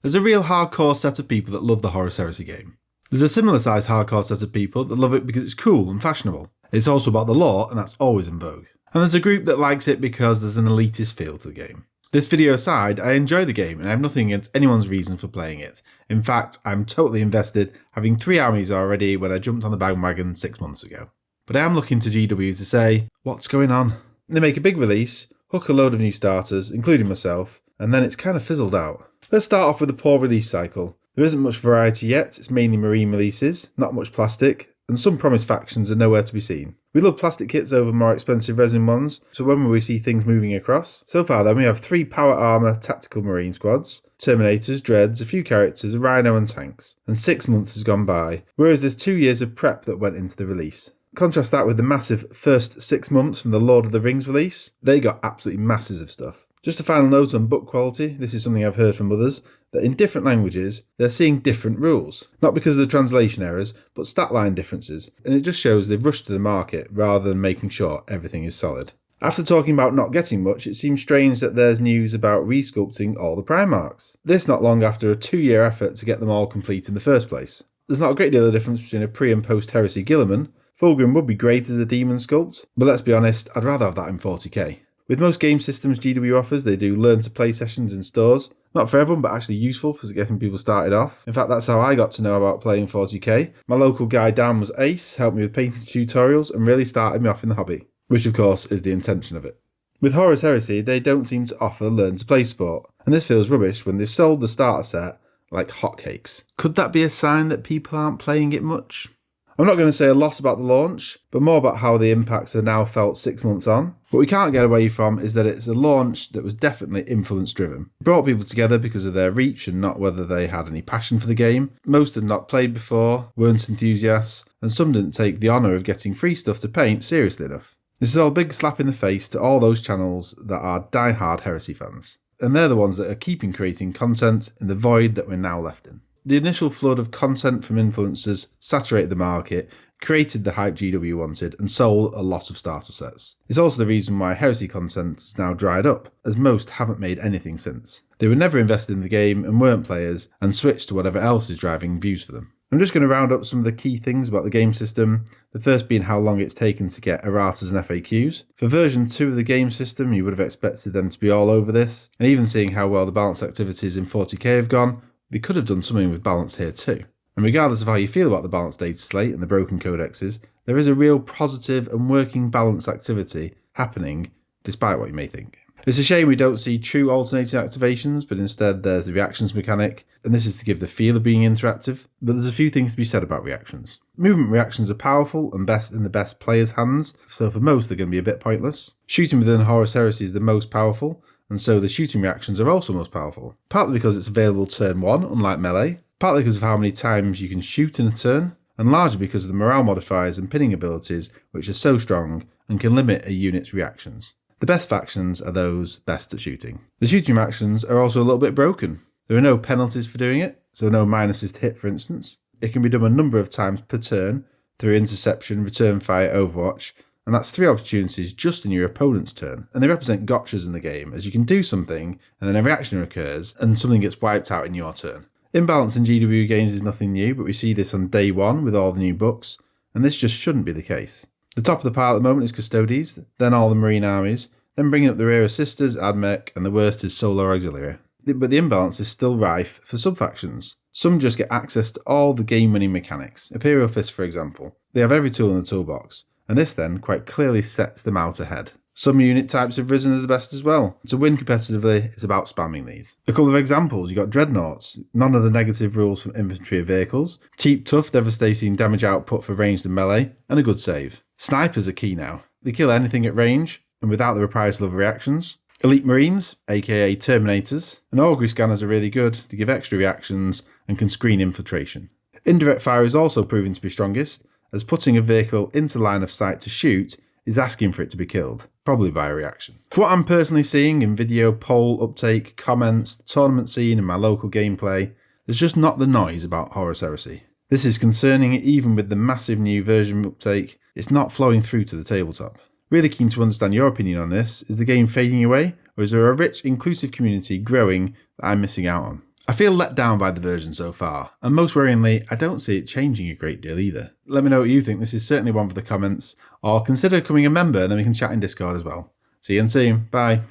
There's a real hardcore set of people that love the Horus Heresy game. There's a similar sized hardcore set of people that love it because it's cool and fashionable. It's also about the lore, and that's always in vogue. And there's a group that likes it because there's an elitist feel to the game. This video aside, I enjoy the game and I have nothing against anyone's reason for playing it. In fact, I'm totally invested, having 3 armies already when I jumped on the bandwagon 6 months ago. But I am looking to GW to say, what's going on? They make a big release, hook a load of new starters, including myself, and then it's kind of fizzled out. Let's start off with a poor release cycle. There isn't much variety yet, it's mainly marine releases, not much plastic, and some promised factions are nowhere to be seen. We love plastic kits over more expensive resin ones, so when will we see things moving across? So far then we have 3 power armour tactical marine squads, Terminators, Dreads, a few characters, a Rhino and tanks, and 6 months has gone by, whereas there's 2 years of prep that went into the release. Contrast that with the massive first 6 months from the Lord of the Rings release. They got absolutely masses of stuff. Just a final note on book quality, this is something I've heard from others, that in different languages, they're seeing different rules. Not because of the translation errors, but stat line differences, and it just shows they've rushed to the market rather than making sure everything is solid. After talking about not getting much, it seems strange that there's news about resculpting all the Primarchs. This not long after a 2-year effort to get them all complete in the first place. There's not a great deal of difference between a pre and post Heresy Guilliman. Fulgrim would be great as a demon sculpt, but let's be honest, I'd rather have that in 40k. With most game systems GW offers, they do learn to play sessions in stores. Not for everyone, but actually useful for getting people started off. In fact, that's how I got to know about playing 40k. My local guy Dan was ace, helped me with painting tutorials, and really started me off in the hobby. Which of course is the intention of it. With Horus Heresy, they don't seem to offer learn to play support, and this feels rubbish when they've sold the starter set like hotcakes. Could that be a sign that people aren't playing it much? I'm not going to say a lot about the launch, but more about how the impacts are now felt 6 months on. What we can't get away from is that it's a launch that was definitely influence driven. It brought people together because of their reach and not whether they had any passion for the game. Most had not played before, weren't enthusiasts, and some didn't take the honour of getting free stuff to paint seriously enough. This is all a big slap in the face to all those channels that are die-hard Heresy fans. And they're the ones that are keeping creating content in the void that we're now left in. The initial flood of content from influencers saturated the market, created the hype GW wanted, and sold a lot of starter sets. It's also the reason why Heresy content has now dried up, as most haven't made anything since. They were never invested in the game and weren't players, and switched to whatever else is driving views for them. I'm just going to round up some of the key things about the game system, the first being how long it's taken to get erratas and FAQs. For version 2 of the game system, you would have expected them to be all over this, and even seeing how well the balance activities in 40k have gone, they could have done something with balance here too. And regardless of how you feel about the balanced data slate and the broken codexes, there is a real positive and working balance activity happening, despite what you may think. It's a shame we don't see true alternating activations, but instead there's the reactions mechanic, and this is to give the feel of being interactive, but there's a few things to be said about reactions. Movement reactions are powerful and best in the best players' hands, so for most they're going to be a bit pointless. Shooting within Horus Heresy is the most powerful, and so the shooting reactions are also most powerful. Partly because it's available turn 1, unlike melee, partly because of how many times you can shoot in a turn, and largely because of the morale modifiers and pinning abilities which are so strong and can limit a unit's reactions. The best factions are those best at shooting. The shooting reactions are also a little bit broken. There are no penalties for doing it, so no minuses to hit for instance. It can be done a number of times per turn through interception, return fire, overwatch, and that's 3 opportunities just in your opponent's turn. And they represent gotchas in the game, as you can do something, and then a reaction occurs, and something gets wiped out in your turn. Imbalance in GW games is nothing new, but we see this on day 1 with all the new books, and this just shouldn't be the case. The top of the pile at the moment is Custodes, then all the Marine armies, then bringing up the rear of Sisters, Admech, and the worst is Solar Auxiliary. But the imbalance is still rife for sub-factions. Some just get access to all the game-winning mechanics. Imperial Fist, for example. They have every tool in the toolbox, and this then quite clearly sets them out ahead. Some unit types have risen as the best as well. To win competitively, it's about spamming these. A couple of examples, you got Dreadnoughts, none of the negative rules from infantry or vehicles, cheap, tough, devastating damage output for ranged and melee, and a good save. Snipers are key now. They kill anything at range, and without the reprisal of reactions. Elite Marines, aka Terminators, and Augury Scanners are really good to give extra reactions and can screen infiltration. Indirect fire is also proving to be strongest, as putting a vehicle into line of sight to shoot is asking for it to be killed, probably by a reaction. For what I'm personally seeing in video, poll, uptake, comments, the tournament scene and my local gameplay, there's just not the noise about Horus Heresy. This is concerning even with the massive new version uptake, it's not flowing through to the tabletop. Really keen to understand your opinion on this. Is the game fading away, or is there a rich, inclusive community growing that I'm missing out on? I feel let down by the version so far, and most worryingly, I don't see it changing a great deal either. Let me know what you think. This is certainly one for the comments, or consider becoming a member and then we can chat in Discord as well. See you soon. Bye.